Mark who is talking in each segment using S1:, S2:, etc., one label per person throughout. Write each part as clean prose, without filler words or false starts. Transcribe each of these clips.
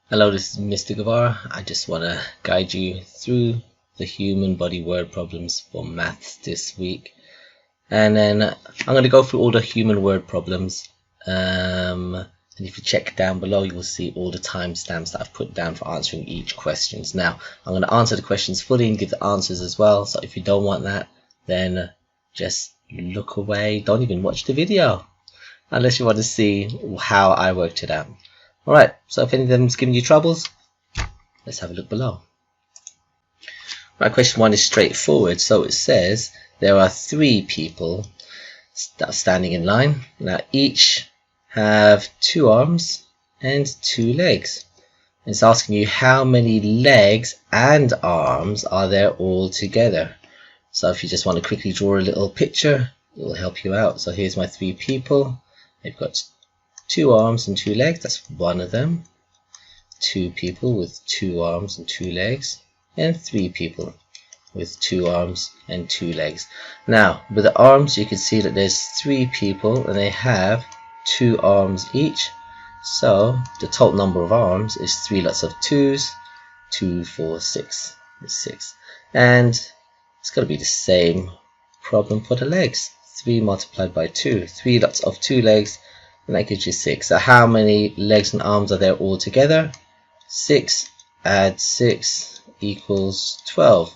S1: Hello, this is Mr. Guevara. I just want to guide you through the human body word problems for maths this week. And then I'm going to go through all the human word problems. And if you check down below, you'll see all the timestamps that I've put down for answering each questions. Now, I'm going to answer the questions fully and give the answers as well. So if you don't want that, then just look away. Don't even watch the video unless you want to see how I worked it out. Alright, so if any of them is giving you troubles, let's have a look below. Right, question 1 is straightforward. So it says there are 3 people that are standing in line. Now each have 2 arms and 2 legs. It's asking you how many legs and arms are there all together. So if you just want to quickly draw a little picture, it will help you out. So here's my 3 people. They've got 2 arms and 2 legs, that's one of them. 2 people with 2 arms and 2 legs, and 3 people with 2 arms and 2 legs. Now, with the arms, you can see that there's 3 people and they have 2 arms each. So the total number of arms is 3 lots of 2's. 2, 4, 6. It's 6. And it's got to be the same problem for the legs. 3 multiplied by 2. 3 lots of 2 legs. And that gives you 6. So how many legs and arms are there all together? 6 add 6 equals 12.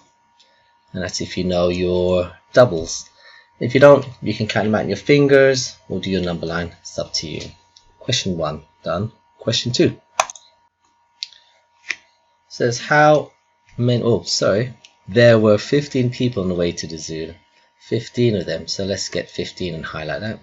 S1: And that's if you know your doubles. If you don't, you can count them out in your fingers or do your number line. It's up to you. Question 1 done. Question 2 says how many, there were 15 people on the way to the zoo. 15 of them. So let's get 15 and highlight that.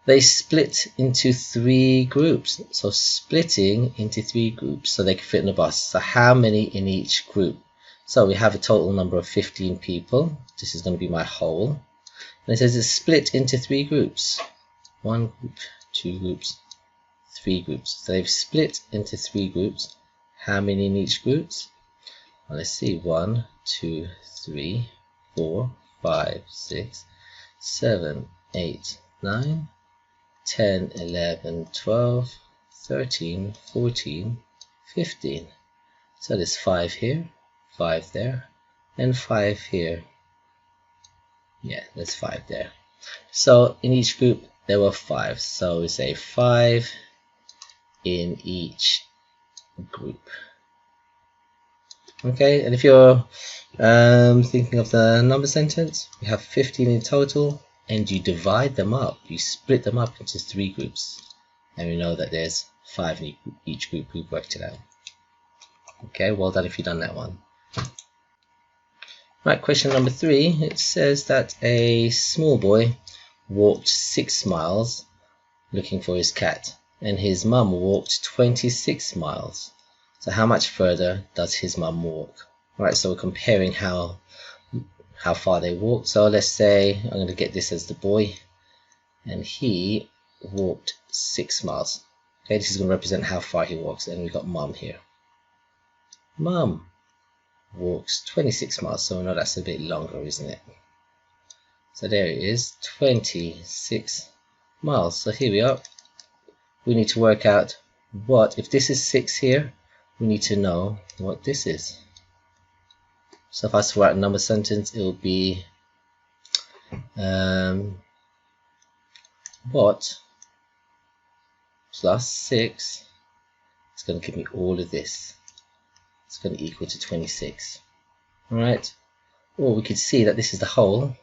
S1: They split into 3 groups. So splitting into 3 groups so they can fit in a bus. So how many in each group? So we have a total number of 15 people. This is going to be my whole. And it says it's split into 3 groups. 1 group, 2 groups, 3 groups. So they've split into 3 groups. How many in each group? Well, let's see. 1, 2, 3, 4, 5, 6, 7, 8, 9. 10, 11, 12, 13, 14, 15. So there's 5 here, 5 there, and 5 here. Yeah, there's 5 there. So in each group there were 5. So we say 5 in each group. Okay, and if you're thinking of the number sentence, we have 15 in total. And you divide them up, you split them up into 3 groups. And we know that there's 5 in each group. We've worked it out. Okay, well done if you've done that one. Right, question number 3. It says that a small boy walked 6 miles looking for his cat. And his mum walked 26 miles. So how much further does his mum walk? Right, so we're comparing how far they walked. So let's say I'm going to get this as the boy, and he walked 6 miles. Okay, this is going to represent how far he walks. And we've got mum here. Mum walks 26 miles, so we know that's a bit longer, isn't it? So there it is, 26 miles. So here we are. We need to work out what, if this is 6 here, we need to know what this is. So if I was to write a number sentence, it will be what plus 6 is going to give me all of this. It's going to equal to 26. Alright, or we could see that this is the whole,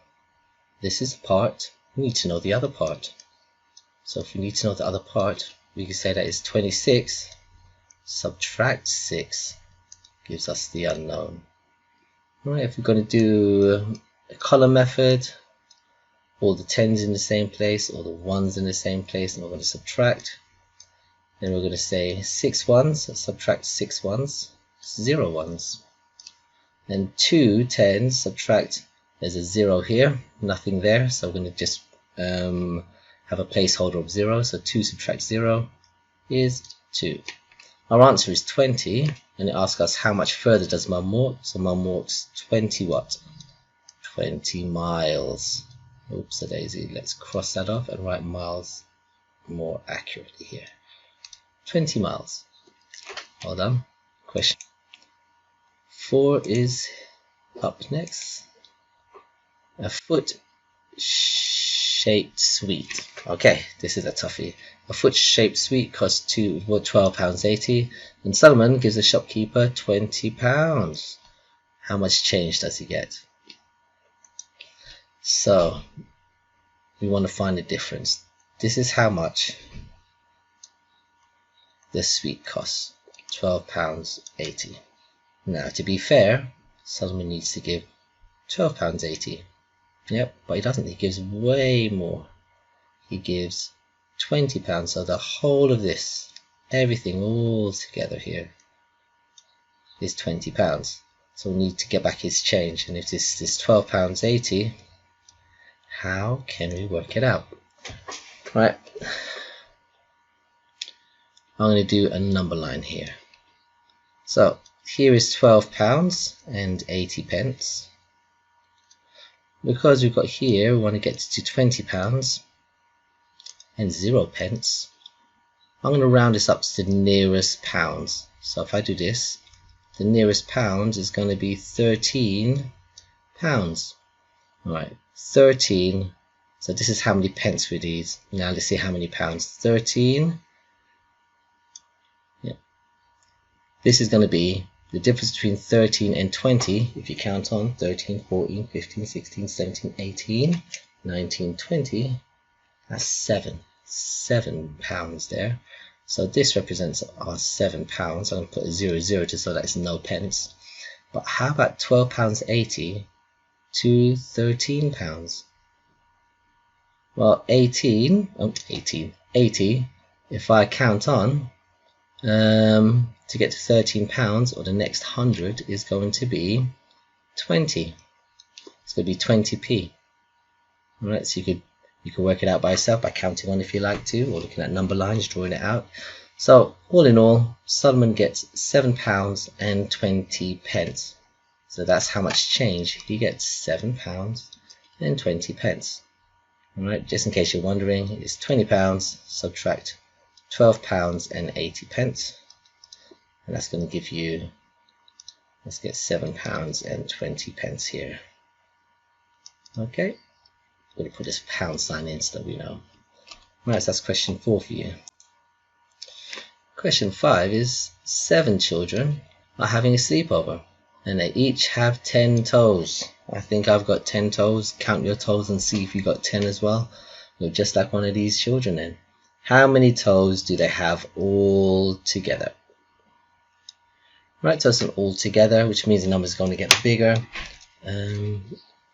S1: this is the part, we need to know the other part. So if we need to know the other part, we can say that is 26 subtract 6 gives us the unknown. Alright, if we're going to do a column method, all the 10's in the same place, all the 1's in the same place, and we're going to subtract. Then we're going to say 6 1's, so subtract 6 1's, 0 1's. And 2 10's, subtract, there's a 0 here, nothing there, so we're going to just have a placeholder of 0, so 2 subtract 0 is 2. Our answer is 20, and it asks us how much further does mum walk. So mum walks 20 what? 20 miles. Oops a daisy. Let's cross that off and write miles more accurately here. 20 miles. Hold on. Question 4 is up next. A foot-shaped sweet. Okay, this is a toughie. A foot-shaped sweet costs £12.80, and Solomon gives the shopkeeper £20. How much change does he get? So we want to find the difference. This is how much the sweet costs, £12.80. Now, to be fair, Solomon needs to give £12.80. Yep, but he doesn't. He gives way more. He gives £20. So the whole of this, everything all together here, is £20. So we need to get back his change. And if this is £12.80, how can we work it out? Right. I'm going to do a number line here. So here is £12.80. Because we've got here, we want to get to £20 and 0 pence. I'm going to round this up to the nearest pounds. So if I do this, the nearest pounds is going to be £13. Alright, 13. So this is how many pence we need. Now let's see how many pounds. 13. Yeah. This is going to be the difference between 13 and 20, if you count on 13, 14, 15, 16, 17, 18, 19, 20, that's 7 pounds there. So this represents our £7. I'm going to put a 0, 0 just so that it's no pence. But how about £12.80 to £13? Well, 80, if I count on, to get to £13, or the next 100 is going to be 20. It's going to be 20p. Alright, so you could work it out by yourself by counting on if you like to, or looking at number lines, drawing it out. So all in all, Solomon gets £7.20. So that's how much change he gets, £7.20. Alright, just in case you're wondering, it's £20, subtract £12.80. And that's going to give you, let's get £7.20 here. Okay, I'm going to put this pound sign in so that we know. Right, so that's question 4 for you. Question 5 is 7 children are having a sleepover and they each have 10 toes. I think I've got 10 toes. Count your toes and see if you got 10 as well. You're just like one of these children then. How many toes do they have all together? Right, so it's an all together, which means the number is going to get bigger. It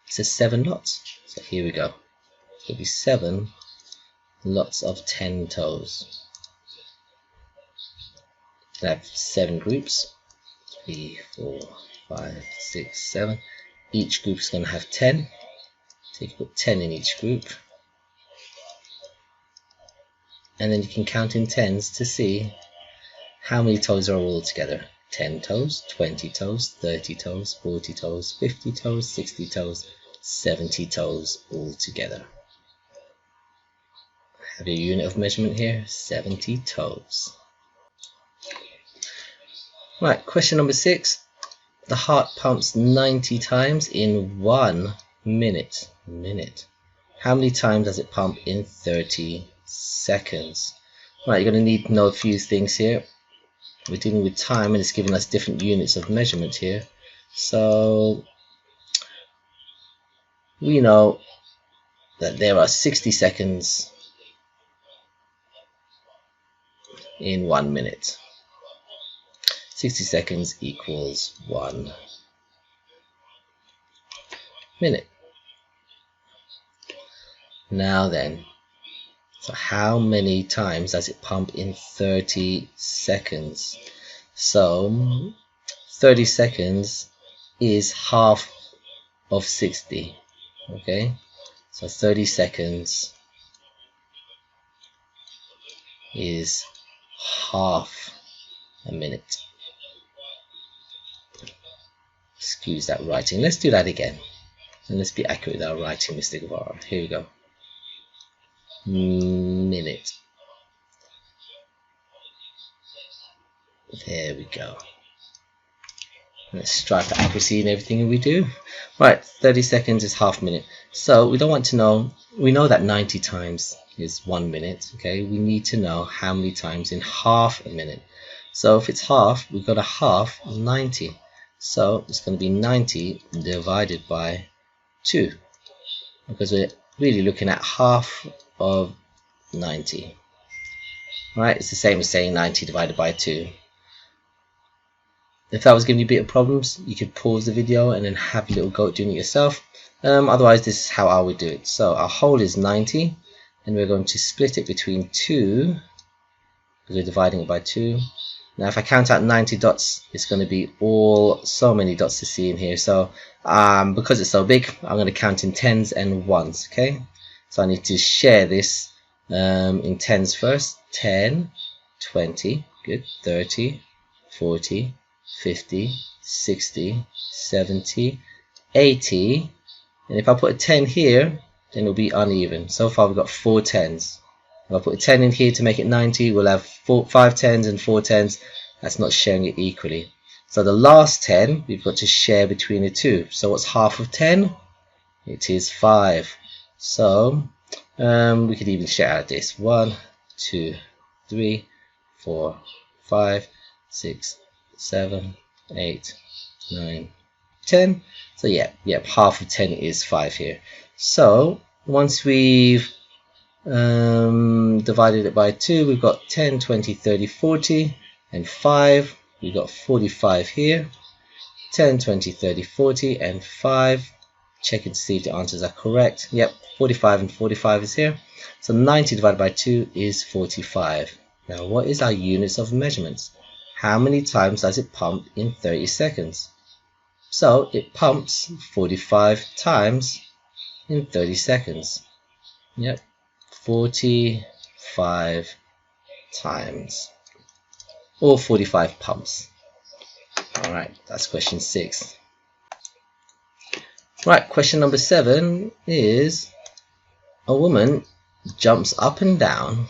S1: says 7 lots. So here we go. It'll be 7 lots of 10 toes. I have 7 groups. 3, 4, 5, 6, 7. Each group is going to have 10. So you can put 10 in each group. And then you can count in tens to see how many toes are all together. 10 toes, 20 toes, 30 toes, 40 toes, 50 toes, 60 toes, 70 toes all together. Have your unit of measurement here, 70 toes. Right, question number 6. The heart pumps 90 times in 1 minute. How many times does it pump in 30 seconds? Right, you're going to need to know a few things here. We're dealing with time and it's giving us different units of measurement here. So we know that there are 60 seconds in 1 minute. 60 seconds equals 1 minute. Now then, so how many times does it pump in 30 seconds? So 30 seconds is half of 60. Okay, so 30 seconds is half a minute. Excuse that writing. Let's do that again. And let's be accurate with our writing, Mr. Guevara. Here we go. Minute. There we go. Let's strive for accuracy in everything we do. Right, 30 seconds is half minute. So we don't want to know, we know that 90 times is 1 minute, okay? We need to know how many times in half a minute. So if it's half, we've got a half 90. So it's going to be 90 divided by 2, because we're really looking at half of 90. Right, it's the same as saying 90 divided by 2. If that was giving you a bit of problems, you could pause the video and then have a little go at doing it yourself. Otherwise, this is how I would do it. So our whole is 90, and we're going to split it between 2, because we're dividing it by 2. Now if I count out 90 dots, it's going to be so many dots to see in here. So because it's so big, I'm going to count in tens and ones. Okay, so I need to share this in tens first. 10, 20, good, 30, 40, 50, 60, 70, 80, and if I put a 10 here, then it'll be uneven. So far we've got 4 tens. If I put a 10 in here to make it 90, we'll have 5 tens and 4 tens. That's not sharing it equally. So the last 10 we've got to share between the two. So what's half of 10? It is 5. So we could even share out this. 1, 2, 3, 4, 5, 6, 7, 8, 9, 10. So yeah, half of 10 is 5 here. So once we've divided it by 2, we've got 10, 20, 30, 40, and 5. We've got 45 here. 10, 20, 30, 40, and 5. Checking to see if the answers are correct. Yep, 45 and 45 is here. So 90 divided by 2 is 45. Now what is our units of measurements? How many times does it pump in 30 seconds? So it pumps 45 times in 30 seconds. Yep, 45 times, or 45 pumps. Alright, that's question 6. Right, question number 7 is, a woman jumps up and down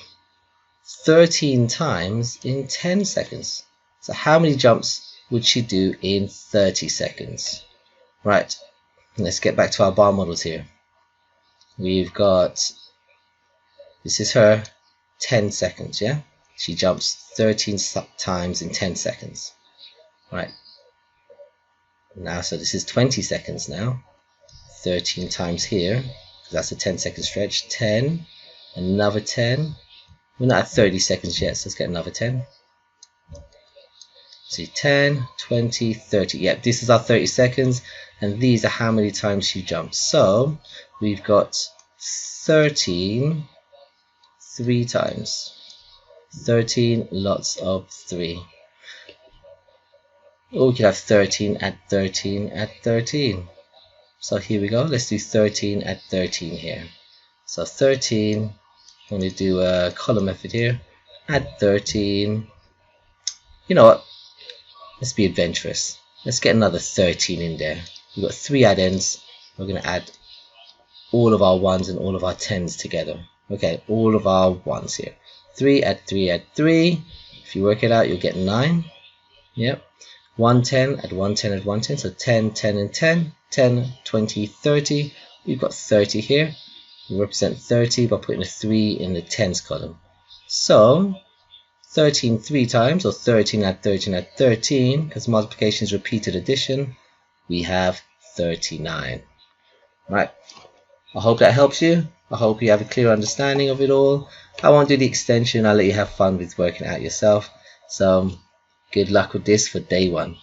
S1: 13 times in 10 seconds. So how many jumps would she do in 30 seconds? Right, let's get back to our bar models here. We've got, this is her 10 seconds, yeah? She jumps 13 times in 10 seconds. Right. Now, so this is 20 seconds now. 13 times here, because that's a 10-second stretch. 10, another 10. We're not at 30 seconds yet, so let's get another 10. See, 10, 20, 30. Yep, this is our 30 seconds, and these are how many times she jumps. So we've got 13 3 times. 13, lots of 3. Or we could have 13 at 13 at 13. So here we go. Let's do 13 at 13 here. So 13, I'm going to do a column method here. At 13. You know what? Let's be adventurous. Let's get another 13 in there. We've got 3 add-ins. We're going to add all of our 1s and all of our 10s together. Okay, all of our 1s here. 3 at 3 at 3. If you work it out, you'll get 9. Yep. 110 at 110 at 110. So 10, 10, and 10. 10, 20, 30. We've got 30 here. We represent 30 by putting a 3 in the 10s column. So 13 3 times, or 13 at 13 at 13, because multiplication is repeated addition, we have 39. Right. I hope that helps you. I hope you have a clear understanding of it all. I won't do the extension. I'll let you have fun with working it out yourself. So good luck with this for day 1.